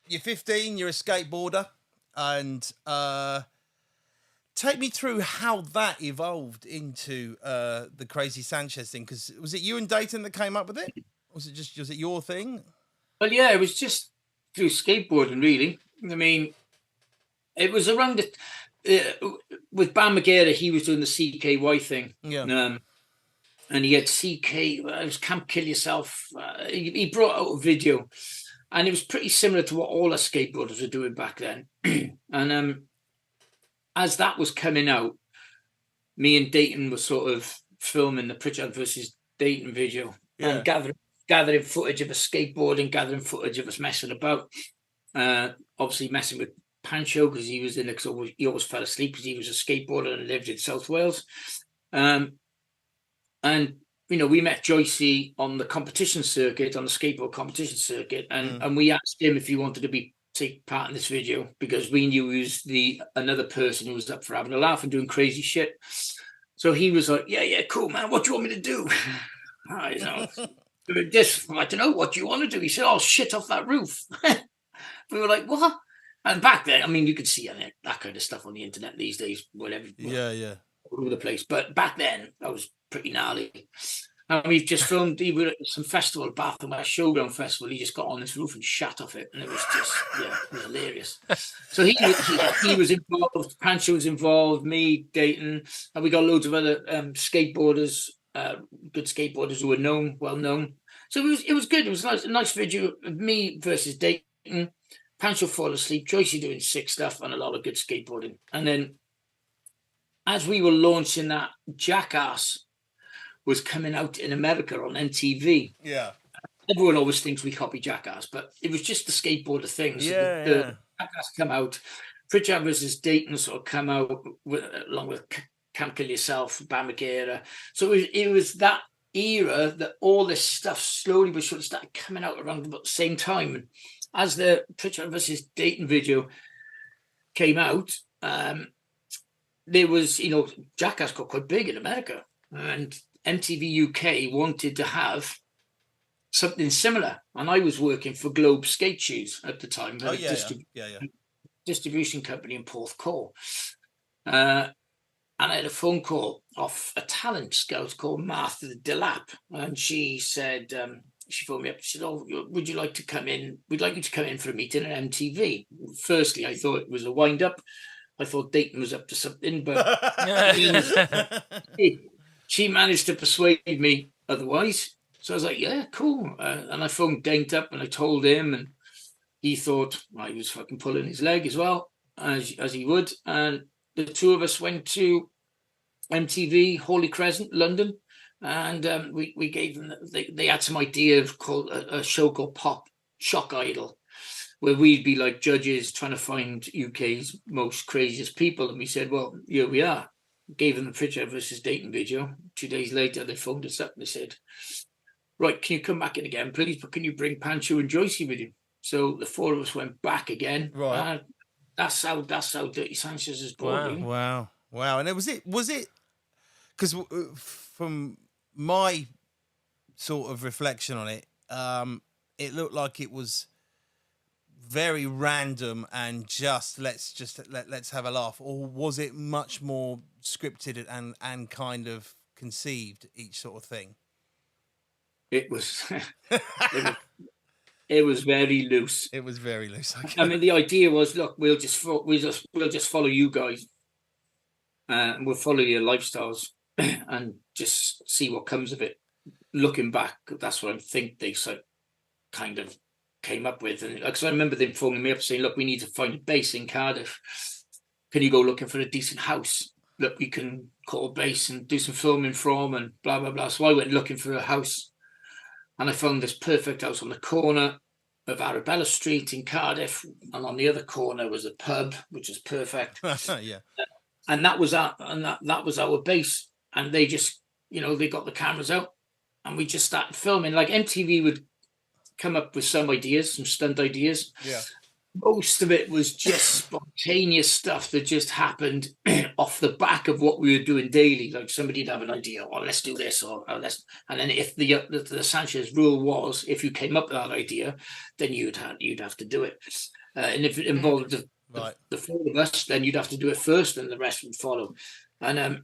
you're 15, you're a skateboarder, and take me through how that evolved into the Crazy Sanchez thing. Because was it you and Dayton that came up with it? Was it your thing? Well, yeah, it was just through skateboarding, really. I mean, it was around with Bam Margera, he was doing the CKY thing. Yeah. And he had CK, it was Camp Kill Yourself. He brought out a video, and it was pretty similar to what all the skateboarders were doing back then. And as that was coming out, me and Dayton were sort of filming the Pritchard versus Dayton video, and gathering footage of us skateboarding, gathering footage of us messing about. Obviously messing with Pancho because he was in it. He always fell asleep because he was a skateboarder and lived in South Wales. And we met Joycey on the competition circuit, on the skateboard competition circuit, and we asked him if he wanted to take part in this video because we knew he was another person who was up for having a laugh and doing crazy shit. So he was like, yeah, cool, man. What do you want me to do? I don't know. What do you want to do? He said, "Oh, shit off that roof." We were like, "What?" And back then, I mean, you could see that kind of stuff on the internet these days, whatever. Yeah. All over the place. But back then, that was pretty gnarly. And we've just filmed, he was at some festival, Bath and West Showground Festival. He just got on this roof and shat off it. And it was just, it was hilarious. So he was involved, Pancho was involved, me, Dayton, and we got loads of other skateboarders, good skateboarders who were well known. So it was good. It was a nice video of me versus Dayton, Pancho fall asleep, Joycey doing sick stuff, and a lot of good skateboarding. And then as we were launching that, Jackass was coming out in America on MTV. Yeah. Everyone always thinks we copy Jackass, but it was just the skateboarder thing. So the Jackass come out, Pritchard versus Dayton sort of come out along with Camp Kill Yourself, Bam Margera. So it was that era that all this stuff slowly but surely started coming out around about the same time. And as the Pritchard versus Dayton video came out, there was, Jackass got quite big in America, and MTV UK wanted to have something similar. And I was working for Globe Skate Shoes at the time, distribution company in Porthcawl. And I had a phone call off a talent scout called Mathew Pritchard, and she said, she phoned me up. She said, "Oh, would you like to come in? We'd like you to come in for a meeting at MTV." Firstly, I thought it was a wind up. I thought Dayton was up to something, but she managed to persuade me otherwise. So I was like, yeah, cool. And I phoned Dayton up and I told him, and he thought he was fucking pulling his leg as well, as he would. And the two of us went to MTV, Holy Crescent, London, and we gave them, they had some idea of a show called Pop Shock Idol, where we'd be like judges trying to find UK's most craziest people. And we said, well, here we are. Gave them the Pritchard versus Dayton video. 2 days later, they phoned us up and they said, right, can you come back in again, please? But can you bring Pancho and Joycey with you? So the four of us went back again. Right. That's how Dirty Sanchez is born. Wow. And was it, because from my sort of reflection on it, it looked like it was very random and just let's have a laugh, or was it much more scripted and kind of conceived, each sort of thing? It was it was very loose. It was very loose. Okay. I mean, the idea was, look, we'll just follow you guys, and we'll follow your lifestyles and just see what comes of it. Looking back, that's what I think they kind of came up with. And because I remember them phoning me up saying, look, we need to find a base in Cardiff. Can you go looking for a decent house that we can call a base and do some filming from, and blah, blah, blah. So I went looking for a house, and I found this perfect house on the corner of Arabella Street in Cardiff, and on the other corner was a pub, which was perfect. Yeah. And that was that was our base. And they just, they got the cameras out, and we just started filming. Like MTV would come up with some ideas, some stunt ideas. Yeah. most of it was just spontaneous stuff that just happened off the back of what we were doing daily. Like somebody'd have an idea, oh, let's do this, or oh, let's. And then if the Sanchez rule was, if you came up with that idea, then you'd have to do it. And if it involved the four of us, then you'd have to do it first, and the rest would follow. And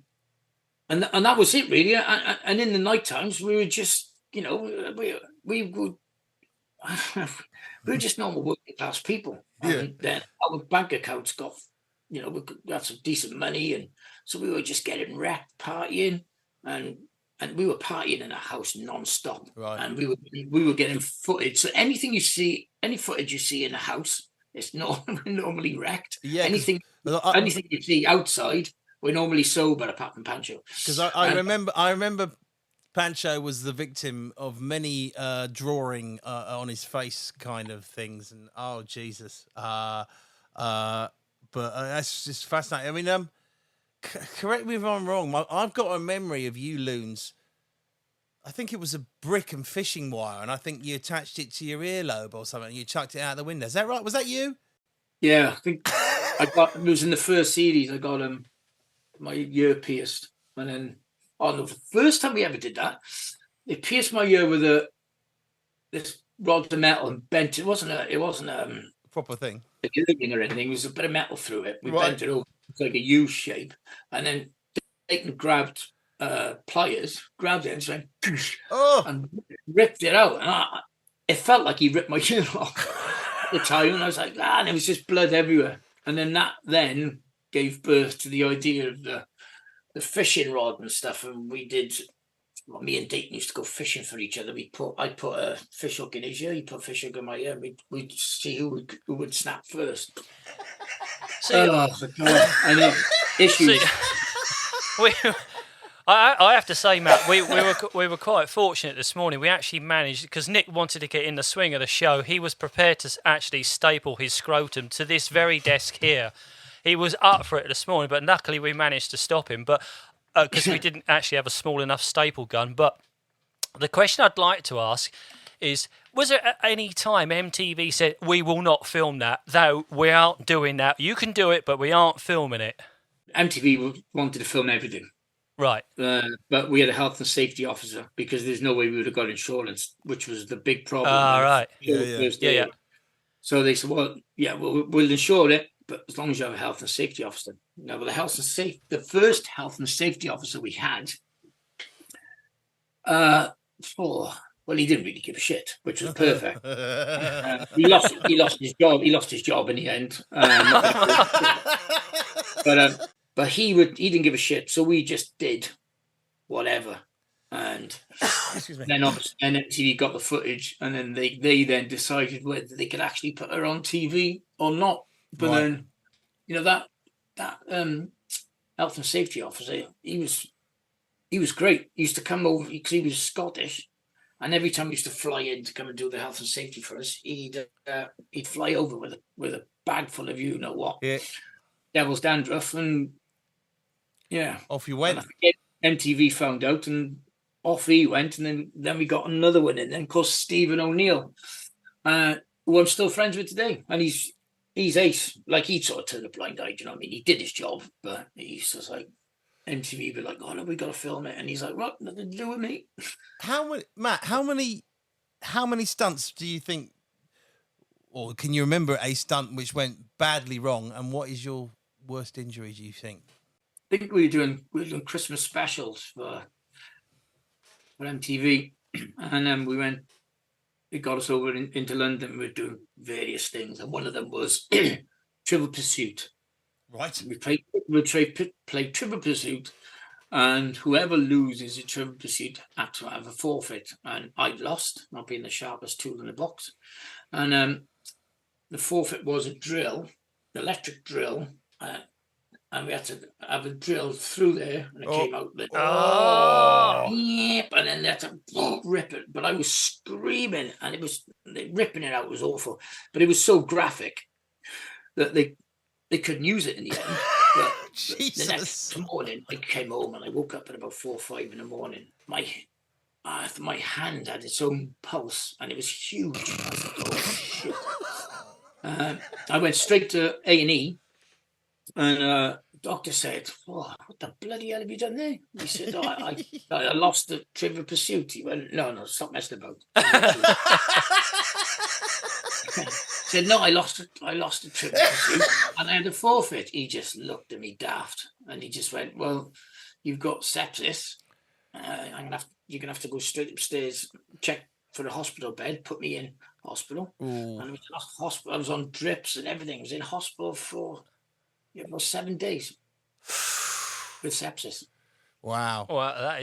that was it really. And in the night times, we were just, we would. We were just normal working class people, and then our bank accounts got, we got some decent money, and so we were just getting wrecked, partying, and we were partying in a house non-stop, and we were getting footage. So any footage you see in a house, it's normally wrecked. Yeah, anything you see outside, we're normally sober apart from Pancho. Because I remember. Pancho was the victim of many drawing on his face kind of things, and oh Jesus! But that's just fascinating. I mean, correct me if I'm wrong. I've got a memory of you loons. I think it was a brick and fishing wire, and I think you attached it to your earlobe or something. And you chucked it out the window. Is that right? Was that you? Yeah, I think it was in the first series. I got my ear pierced, and then. On the first time we ever did that, they pierced my ear with this rod of metal and bent. It wasn't a proper thing, a or anything. It was a bit of metal through it. We bent it over like a U shape, and then Dayton grabbed pliers, grabbed it, and went, and ripped it out. And it felt like he ripped my ear off at the time, and I was like, and it was just blood everywhere. And then that gave birth to the idea of the fishing rod and stuff, and me and Dayton used to go fishing for each other. I put a fish hook in his ear, he put a fish hook in my ear, we'd see who would snap first. I know. Issues. I have to say, Matt, we were quite fortunate this morning. We actually managed, because Nick wanted to get in the swing of the show, he was prepared to actually staple his scrotum to this very desk here. He was up for it this morning, but luckily we managed to stop him. But because we didn't actually have a small enough staple gun. But the question I'd like to ask is: was there at any time MTV said we will not film that? Though we aren't doing that. You can do it, but we aren't filming it. MTV wanted to film everything, right? But we had a health and safety officer because there's no way we would have got insurance, which was the big problem. Right. Yeah. So they said, "Well, yeah, we'll insure it." But as long as you have a health and safety officer. Now, the first health and safety officer we had, he didn't really give a shit, which was perfect. He lost his job. He lost his job in the end. But he didn't give a shit. So we just did whatever. And then MTV got the footage, and then they then decided whether they could actually put her on TV or not. But then, that health and safety officer, he was great. He used to come over because he was Scottish, and every time he used to fly in to come and do the health and safety for us, he'd fly over with a bag full of devil's dandruff, and off you went. MTV found out, and off he went, and then we got another one, and then of course Stephen O'Neill, who I'm still friends with today, and he's ace. Like, he sort of turned a blind eye, you know what I mean? He did his job, but he's just like, MTV be like, oh no, we got to film it, and he's like, what? Nothing to do with me. Matt, how many stunts do you think, or can you remember a stunt which went badly wrong, and what is your worst injury, do you think? I think we were doing Christmas specials for MTV, and then it got us over into London. We were doing various things, and one of them was Trivial Pursuit. Right. We played Trivial Pursuit, and whoever loses in Trivial Pursuit had to have a forfeit. And I lost, not being the sharpest tool in the box. And the forfeit was a drill, an electric drill, and we had to have a drill through there, and it came out. Yep, and then they had to rip it. But I was screaming, and ripping it out was awful. But it was so graphic that they couldn't use it in the end. But the next morning, I came home, and I woke up at about 4 or 5 in the morning. My hand had its own pulse, and it was huge. I was like, oh shit. I went straight to A&E, and doctor said, "Oh, what the bloody hell have you done there?" He said, I lost the Trivial Pursuit. He went, no, stop messing about. Said, no, I lost the Trivial Pursuit, and I had a forfeit. He just looked at me daft, and he just went, "Well, you've got sepsis. You're gonna have to go straight upstairs, check for a hospital bed, put me in hospital." Ooh. And I was in hospital. I was on drips and everything. I was in hospital for about 7 days with sepsis. Wow. Well,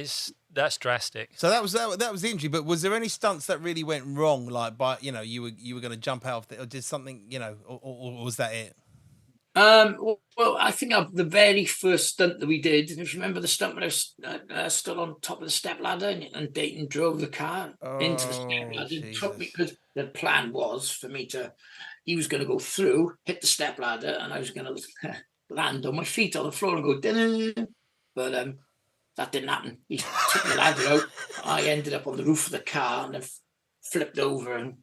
that's drastic. So that was the injury. But was there any stunts that really went wrong? Like, you were going to jump out of or did something, or was that it? Well, I think the very first stunt that we did, if you remember the stunt when I was stood on top of the step ladder and Dayton drove the car into the step ladder. It took me, because the plan was for me he was going to go through, hit the step ladder, and I was going to land on my feet on the floor and go, "Dun-dun-dun." But that didn't happen. He took the ladder out. I ended up on the roof of the car and then flipped over and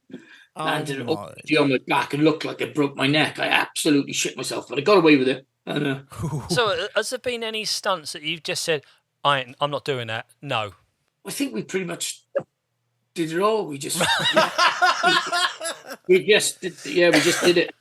landed on my back and looked like I broke my neck. I absolutely shit myself, but I got away with it. So has there been any stunts that you've just said, I'm not doing that? No. I think we pretty much did it all. We just we just did it.